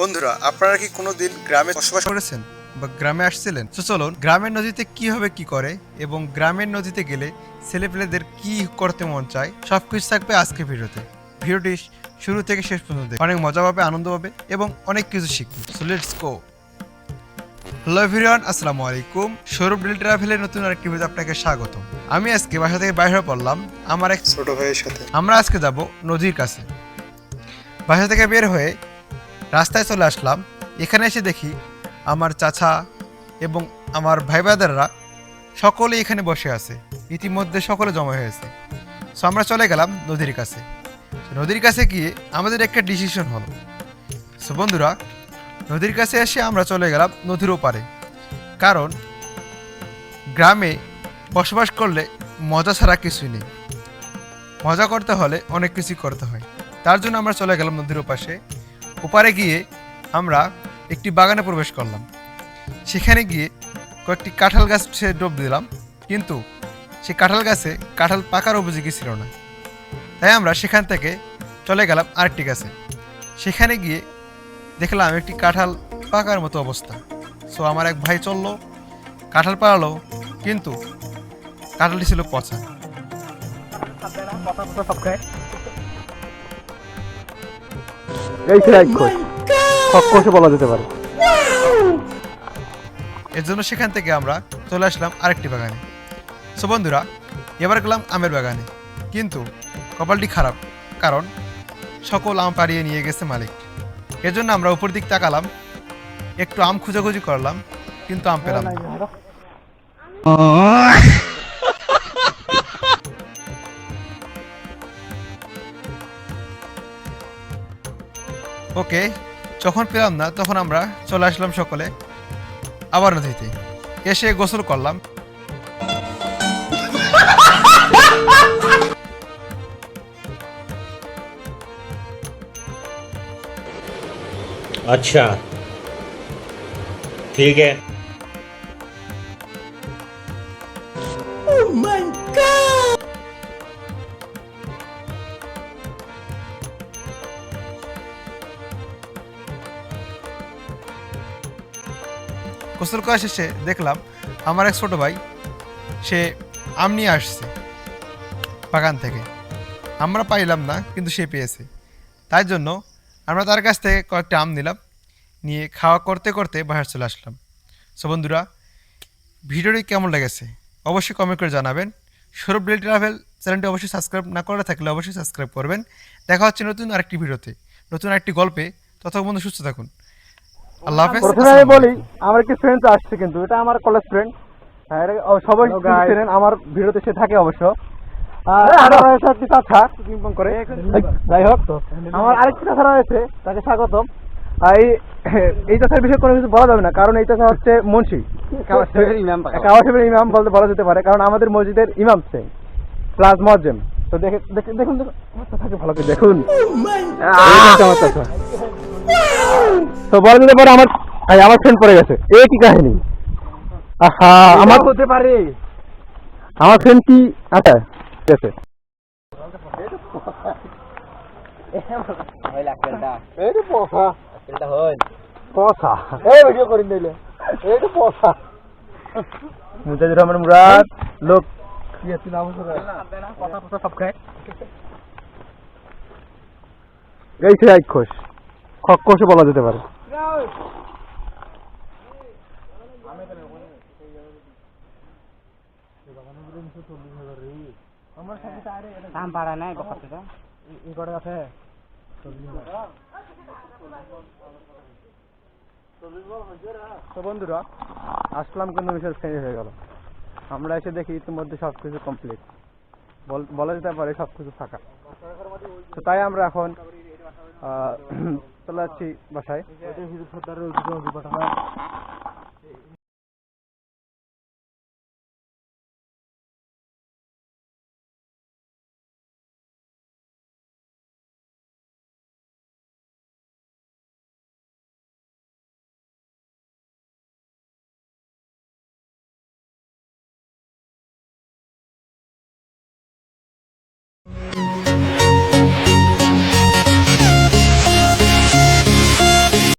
বন্ধুরা, আপনারা কি কোনোদিন গ্রামে বসবাস করেছেন বা গ্রামে আসছিলেন? তো চলুন গ্রামের নদীতে কিভাবে কি করে এবং গ্রামের নদীতে গেলে ছেলেপেলেদের কি করতে মন চায় সবকিছু থাকবে আজকে ভিডিওতে। ভিডিওটি শুরু থেকে শেষ পর্যন্ত দেখুন। অনেক মজা পাবে, আনন্দ পাবে এবং অনেক কিছু শিখবে। So let's go. Hello everyone, আসসালামু আলাইকুম। সৌরভ ডেলি ট্রাভেলের নতুন আরেকটি ভিডিওতে আপনাকে স্বাগত। আমি আজকে বাসা থেকে বাইরে পড়লাম আমার এক ছোট ভাইয়ের সাথে। আমরা আজকে যাব নদীর কাছে। বাসা থেকে বের হয়ে রাস্তায় চলে আসলাম। এখানে এসে দেখি আমার চাচা এবং আমার ভাই ব্রাদাররা সকলে এখানে বসে আছে। ইতিমধ্যে সকলে জমা হয়েছে। সো আমরা চলে গেলাম নদীর কাছে। নদীর কাছে গিয়ে আমাদের একটা ডিসিশন হলো। সো বন্ধুরা, নদীর কাছে এসে আমরা চলে গেলাম নদীর ওপারে। কারণ গ্রামে বসবাস করলে মজা ছাড়া কিছুই নেই। মজা করতে হলে অনেক কিছু করতে হয়। তার জন্য আমরা চলে গেলাম নদীর ওপাশে। ওপারে গিয়ে আমরা একটি বাগানে প্রবেশ করলাম। সেখানে গিয়ে কয়েকটি কাঁঠাল গাছে ডুব দিলাম, কিন্তু সেই কাঁঠাল গাছে কাঁঠাল পাকার উপযোগী ছিল না। তাই আমরা সেখান থেকে চলে গেলাম আরেকটি গাছে। সেখানে গিয়ে দেখলাম একটি কাঁঠাল পাকার মতো অবস্থা। সো আমার এক ভাই চললো, কাঁঠাল পাড়ালো, কিন্তু কাঁঠালটি ছিল পচা। এই খককসে বলা যেতে পারে। এর জন্য সেখান থেকে আমরা চলে আসলাম আরেকটি বাগানে। সো বন্ধুরা, এবার গেলাম আমের বাগানে, কিন্তু কপালটি খারাপ, কারণ সকল আম পাড়িয়ে নিয়ে গেছে মালিক। এর জন্য আমরা উপর দিক তাকালাম, একটু আম খুঁজাখুঁজি করলাম, কিন্তু আম পেলাম না। ওকে, যখন পেলাম না তখন আমরা চলে আসলাম সকলে আবার নদীতে। এসে গোসল করলাম। अच्छा ठीक है। গোসল করা শেষে দেখলাম আমার এক ছোট ভাই, সে আম নিয়ে আসছে বাগান থেকে। আমরা পাইলাম না, কিন্তু সে পেয়েছে। তাই জন্য আমরা তার কাছ থেকে কয়েকটা আম নিলাম, নিয়ে খাওয়া করতে করতে বাসায় চলে আসলাম। সো বন্ধুরা, ভিডিওটি কেমন লেগেছে অবশ্যই কমেন্ট করে জানাবেন। সৌরভ ডেলি ট্রাভেল চ্যানেলটি অবশ্যই সাবস্ক্রাইব না করে থাকলে অবশ্যই সাবস্ক্রাইব করবেন। দেখা হচ্ছে নতুন আরেকটি ভিডিওতে, নতুন আরেকটি গল্পে। ততক্ষণ বন্ধু সুস্থ থাকুন। আল্লাহ হাফেজ। প্রথমে আমি বলি, আমার একটি ফ্রেন্ড আসছে, কিন্তু এটা আমার কলেজ ফ্রেন্ড। সবাই চিনেন, আমার ভিডিওতে সে থাকে অবশ্য। যাই হোক, আমার আরেকটি চাচা রয়েছে, তাকে স্বাগতম। এই চাচার বিষয়ে কোনো কিছু বলা যাবে না, কারণ এই চাচা হচ্ছে মুন্সি, কাওয়াশিবের ইমাম বলতে বলা যেতে পারে, কারণ আমাদের মসজিদের ইমাম সে প্লাস মুয়াজ্জিম। তো দেখুন চাচাকে ভালো করে দেখুন। আমার চাচা তো বলা যেতে পারে আমার ফ্রেন্ড পড়ে গেছে। এই কি কাহিনী? আহা, আমার হতে পারে আমার ফ্রেন্ড কি? আচ্ছা ঠিক আছে। মুজাহিদুর রহমান মুরাদ লোক গাইছে খোশ খককসে বলা যেতে পারে। তো বন্ধুরা, আসলাম কিন্তু বিশেষ চেঞ্জ হয়ে গেল। আমরা এসে দেখি ইতিমধ্যে সবকিছু কমপ্লিট, বলা যেতে পারে সবকিছু ফাঁকা। তো তাই আমরা এখন চলে যাচ্ছি বাসায়।